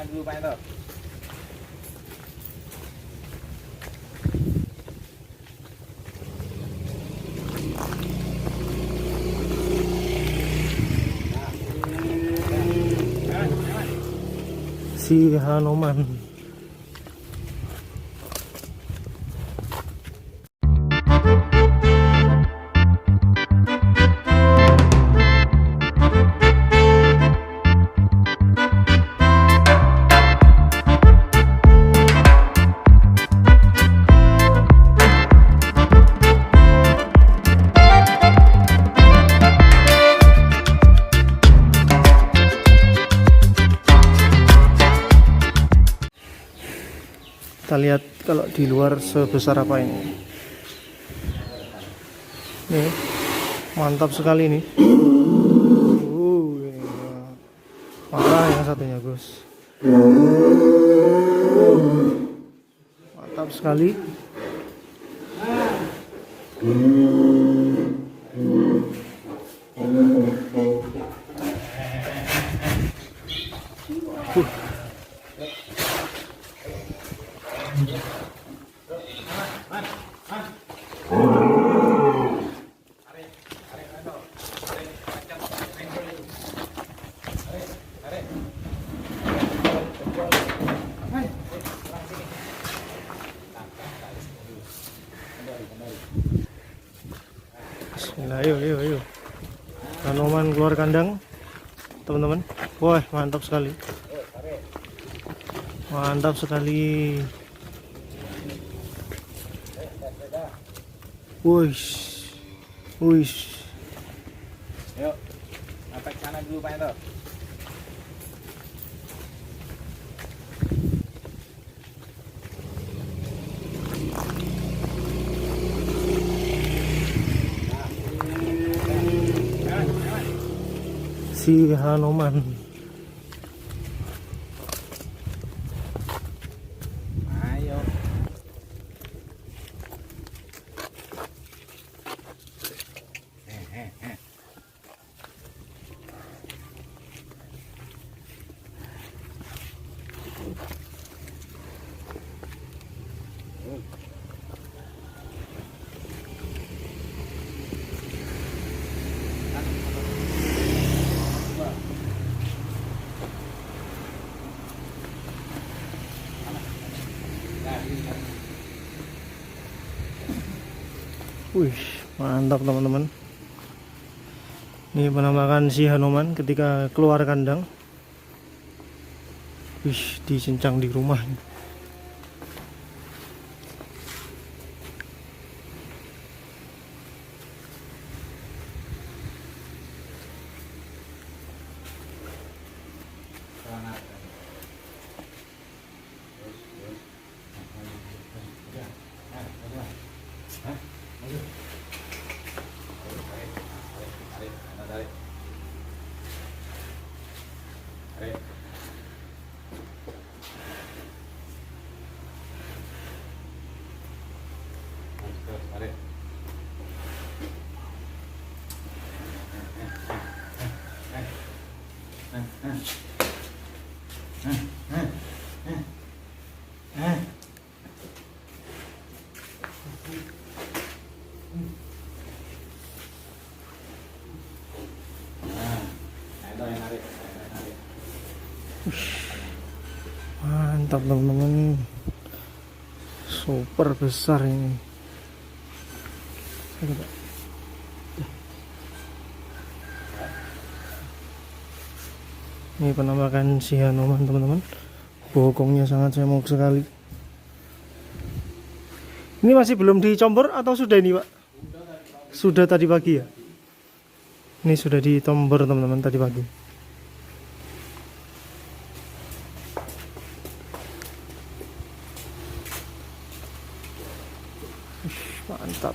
dulu Pak Ento. Si Hanoman. Kita lihat kalau di luar sebesar apa ini. Nih, mantap sekali nih. Ini parah yang satunya, Gus. Mantap sekali. Bismillah, ayo. Hanoman keluar kandang, teman-teman. Wah, mantap sekali. Mantap sekali. Wush. Yuk, sampai sana dulu Pak Ento. Si Hanoman. Ayo. Wih, mantap teman-teman. Ini penampakan si Hanoman ketika keluar kandang. Wih, dicincang di rumah. Mantap teman-teman, super besar ini. Ini penampakan si Hanoman teman-teman. Bokongnya sangat semok sekali. Ini masih belum dicombor atau sudah ini Pak? Sudah tadi pagi ya? Ini sudah ditombor teman-teman tadi pagi. Mantap.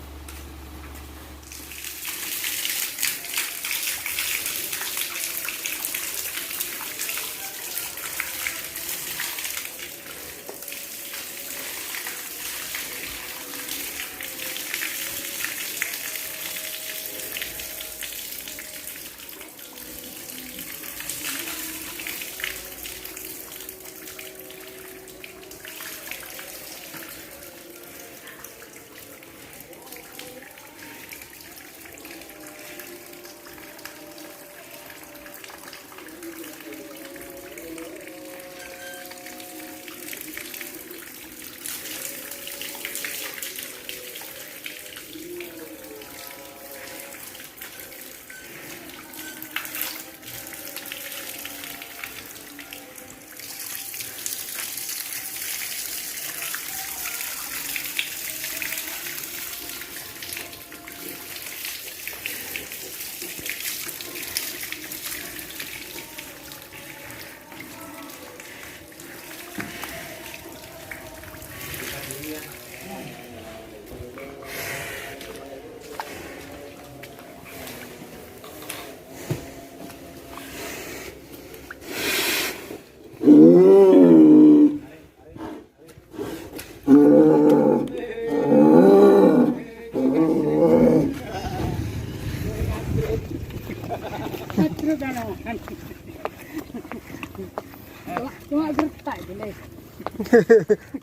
Cuma gertak gini.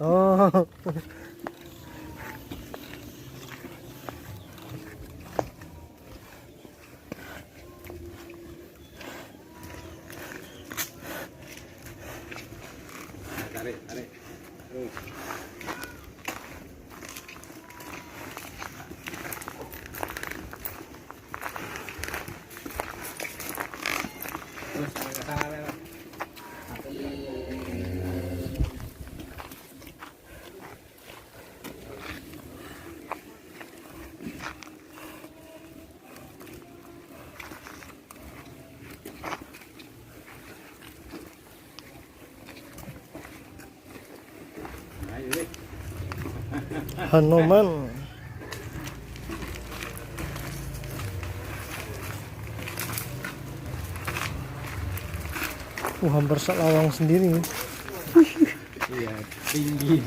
Oh. Nah, tarik, tarik. Terus. Terus sampai ke sana, Mel. Ayo, deh. Hanuman. Hampir sak lawang sendiri. Iya, tinggi.